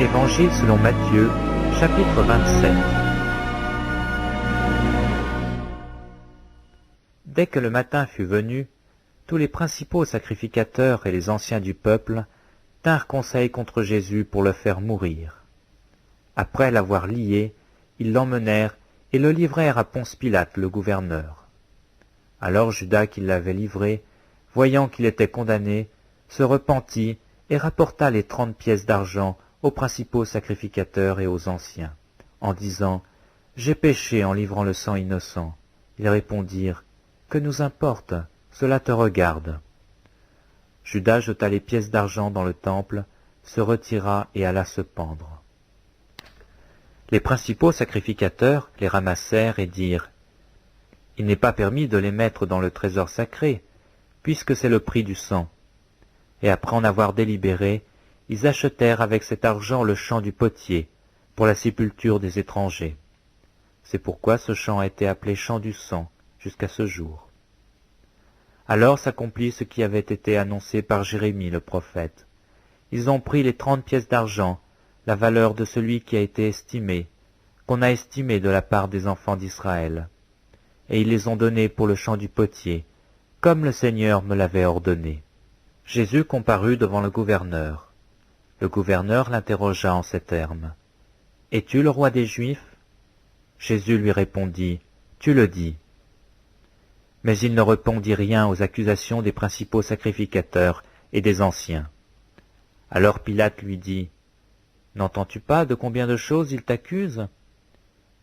Évangile selon Matthieu, chapitre 27. Dès que le matin fut venu, tous les principaux sacrificateurs et les anciens du peuple tinrent conseil contre Jésus pour le faire mourir. Après l'avoir lié, ils l'emmenèrent et le livrèrent à Ponce Pilate, le gouverneur. Alors Judas, qui l'avait livré, voyant qu'il était condamné, se repentit et rapporta les 30 pièces d'argent aux principaux sacrificateurs et aux anciens, en disant « J'ai péché en livrant le sang innocent. » Ils répondirent « Que nous importe, cela te regarde. » Judas jeta les pièces d'argent dans le temple, se retira et alla se pendre. Les principaux sacrificateurs les ramassèrent et dirent « Il n'est pas permis de les mettre dans le trésor sacré, puisque c'est le prix du sang. » Et après en avoir délibéré, ils achetèrent avec cet argent le champ du potier, pour la sépulture des étrangers. C'est pourquoi ce champ a été appelé champ du sang, jusqu'à ce jour. Alors s'accomplit ce qui avait été annoncé par Jérémie le prophète. Ils ont pris les 30 pièces d'argent, la valeur de celui qui a été estimé, qu'on a estimé de la part des enfants d'Israël. Et ils les ont donnés pour le champ du potier, comme le Seigneur me l'avait ordonné. Jésus comparut devant le gouverneur. Le gouverneur l'interrogea en ces termes. « Es-tu le roi des Juifs ?» Jésus lui répondit, « Tu le dis. » Mais il ne répondit rien aux accusations des principaux sacrificateurs et des anciens. Alors Pilate lui dit, « N'entends-tu pas de combien de choses il t'accuse ?»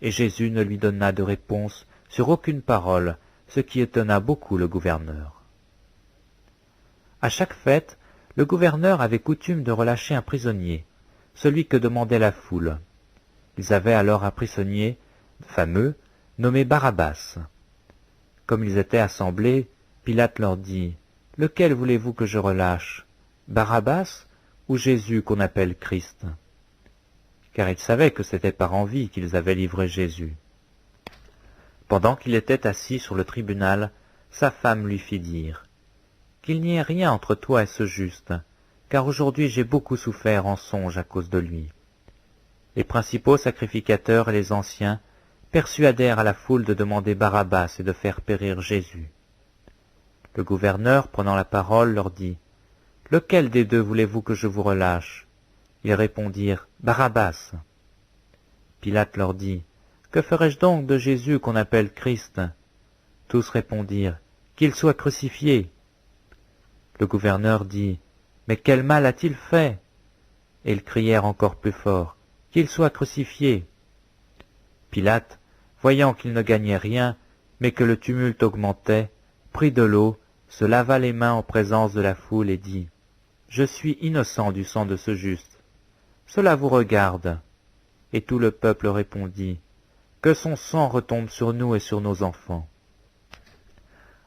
Et Jésus ne lui donna de réponse sur aucune parole, ce qui étonna beaucoup le gouverneur. À chaque fête, le gouverneur avait coutume de relâcher un prisonnier, celui que demandait la foule. Ils avaient alors un prisonnier fameux, nommé Barabbas. Comme ils étaient assemblés, Pilate leur dit, « Lequel voulez-vous que je relâche, Barabbas ou Jésus qu'on appelle Christ ?» Car ils savaient que c'était par envie qu'ils avaient livré Jésus. Pendant qu'il était assis sur le tribunal, sa femme lui fit dire, « Qu'il n'y ait rien entre toi et ce juste, car aujourd'hui j'ai beaucoup souffert en songe à cause de lui. » Les principaux sacrificateurs et les anciens persuadèrent à la foule de demander Barabbas et de faire périr Jésus. Le gouverneur, prenant la parole, leur dit, « Lequel des deux voulez-vous que je vous relâche ?» Ils répondirent, « Barabbas. » Pilate leur dit, « Que ferai-je donc de Jésus qu'on appelle Christ ?» Tous répondirent, « Qu'il soit crucifié. » Le gouverneur dit, « Mais quel mal a-t-il fait ?» Et ils crièrent encore plus fort, « Qu'il soit crucifié. » Pilate, voyant qu'il ne gagnait rien, mais que le tumulte augmentait, prit de l'eau, se lava les mains en présence de la foule et dit, « Je suis innocent du sang de ce juste. Cela vous regarde. » Et tout le peuple répondit, « Que son sang retombe sur nous et sur nos enfants. »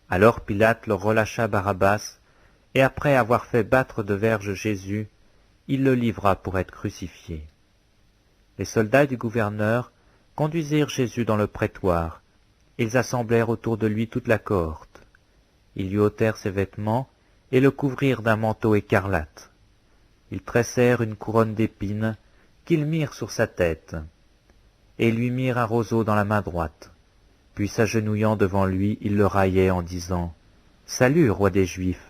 Alors Pilate leur relâcha Barabbas, et après avoir fait battre de verges Jésus, il le livra pour être crucifié. Les soldats du gouverneur conduisirent Jésus dans le prétoire. Ils assemblèrent autour de lui toute la cohorte. Ils lui ôtèrent ses vêtements et le couvrirent d'un manteau écarlate. Ils tressèrent une couronne d'épines qu'ils mirent sur sa tête, et lui mirent un roseau dans la main droite. Puis s'agenouillant devant lui, ils le raillaient en disant « Salut, roi des Juifs !»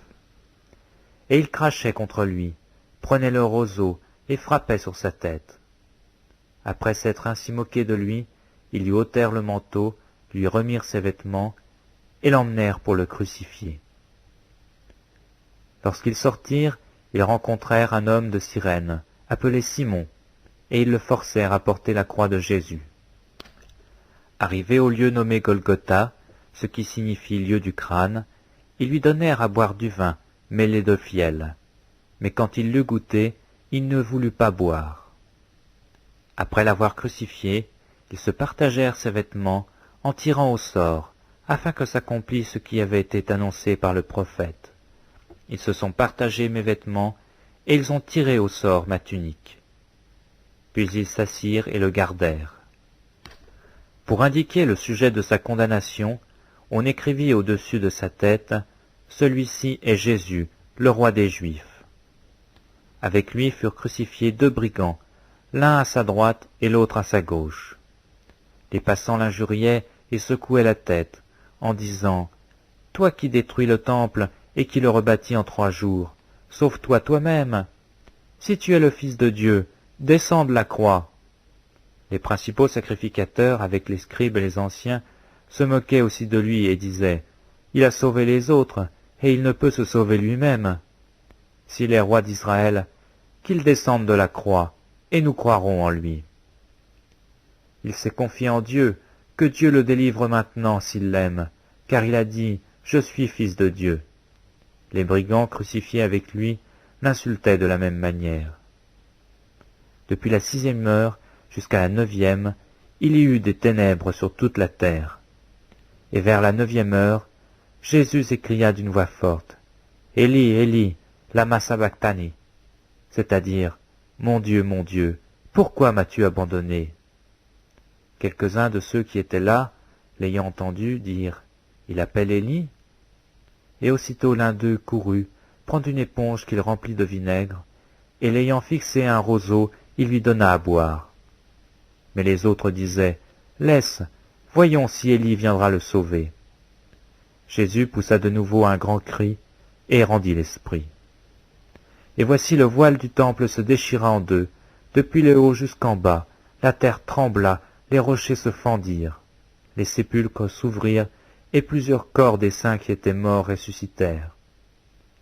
Et ils crachaient contre lui, prenaient le roseau et frappaient sur sa tête. Après s'être ainsi moqués de lui, ils lui ôtèrent le manteau, lui remirent ses vêtements, et l'emmenèrent pour le crucifier. Lorsqu'ils sortirent, ils rencontrèrent un homme de Cyrène, appelé Simon, et ils le forcèrent à porter la croix de Jésus. Arrivés au lieu nommé Golgotha, ce qui signifie lieu du crâne, ils lui donnèrent à boire du vin, mêlé de fiel. Mais quand il l'eut goûté, il ne voulut pas boire. Après l'avoir crucifié, ils se partagèrent ses vêtements en tirant au sort, afin que s'accomplisse ce qui avait été annoncé par le prophète. Ils se sont partagés mes vêtements, et ils ont tiré au sort ma tunique. Puis ils s'assirent et le gardèrent. Pour indiquer le sujet de sa condamnation, on écrivit au-dessus de sa tête « Celui-ci est Jésus, le roi des Juifs ». Avec lui furent crucifiés 2 brigands, l'un à sa droite et l'autre à sa gauche. Les passants l'injuriaient et secouaient la tête, en disant « Toi qui détruis le temple et qui le rebâtis en 3 jours, sauve-toi toi-même. Si tu es le Fils de Dieu, descends de la croix. » Les principaux sacrificateurs, avec les scribes et les anciens, se moquaient aussi de lui et disaient « Il a sauvé les autres, et il ne peut se sauver lui-même. S'il est roi d'Israël, qu'il descende de la croix, et nous croirons en lui. » Il s'est confié en Dieu, que Dieu le délivre maintenant s'il l'aime, car il a dit « Je suis fils de Dieu ». Les brigands crucifiés avec lui l'insultaient de la même manière. Depuis la 6e heure jusqu'à la 9e, il y eut des ténèbres sur toute la terre. Et vers la 9e heure, Jésus s'écria d'une voix forte, « Élie, Élie, lama sabachthani » c'est-à-dire, « Mon Dieu, pourquoi m'as-tu abandonné » Quelques-uns de ceux qui étaient là, l'ayant entendu, dirent, « Il appelle Élie » Et aussitôt l'un d'eux courut, prendre une éponge qu'il remplit de vinaigre, et l'ayant fixée à un roseau, il lui donna à boire. Mais les autres disaient, « Laisse, voyons si Élie viendra le sauver. » Jésus poussa de nouveau un grand cri, et rendit l'esprit. Et voici le voile du temple se déchira en 2, depuis le haut jusqu'en bas, la terre trembla, les rochers se fendirent, les sépulcres s'ouvrirent, et plusieurs corps des saints qui étaient morts ressuscitèrent.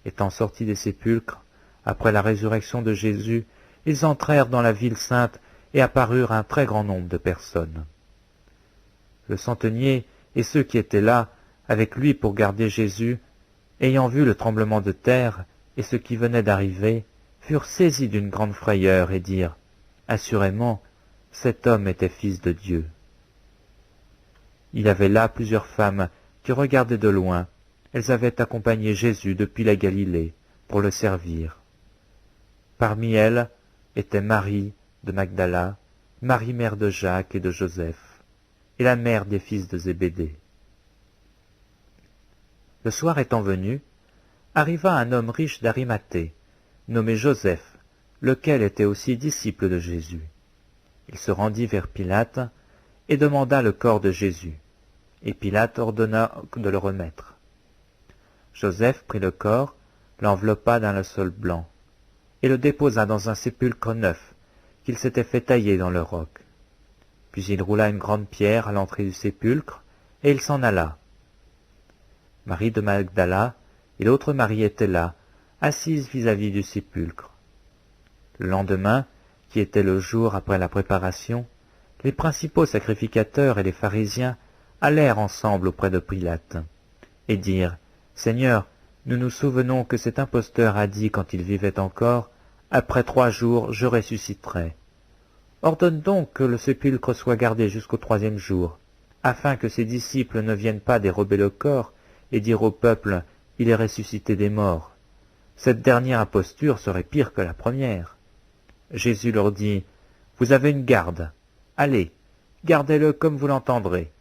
Étant sortis des sépulcres, après la résurrection de Jésus, ils entrèrent dans la ville sainte et apparurent un très grand nombre de personnes. Le centenier et ceux qui étaient là, avec lui pour garder Jésus, ayant vu le tremblement de terre et ce qui venait d'arriver, furent saisis d'une grande frayeur et dirent « Assurément, cet homme était fils de Dieu. » Il y avait là plusieurs femmes qui regardaient de loin. Elles avaient accompagné Jésus depuis la Galilée pour le servir. Parmi elles étaient Marie de Magdala, Marie mère de Jacques et de Joseph, et la mère des fils de Zébédée. Le soir étant venu, arriva un homme riche d'Arimathée, nommé Joseph, lequel était aussi disciple de Jésus. Il se rendit vers Pilate et demanda le corps de Jésus, et Pilate ordonna de le remettre. Joseph prit le corps, l'enveloppa d'un linceul blanc, et le déposa dans un sépulcre neuf qu'il s'était fait tailler dans le roc. Puis il roula une grande pierre à l'entrée du sépulcre, et il s'en alla. Marie de Magdala et l'autre Marie étaient là, assises vis-à-vis du sépulcre. Le lendemain, qui était le jour après la préparation, les principaux sacrificateurs et les pharisiens allèrent ensemble auprès de Pilate, et dirent « Seigneur, nous nous souvenons que cet imposteur a dit quand il vivait encore, « Après 3 jours, je ressusciterai. » Ordonne donc que le sépulcre soit gardé jusqu'au 3e jour, afin que ses disciples ne viennent pas dérober le corps et dire au peuple « Il est ressuscité des morts ». Cette dernière imposture serait pire que la première. Jésus leur dit « Vous avez une garde. Allez, gardez-le comme vous l'entendrez. »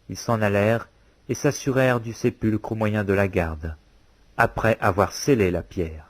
Ils s'en allèrent et s'assurèrent du sépulcre au moyen de la garde, après avoir scellé la pierre.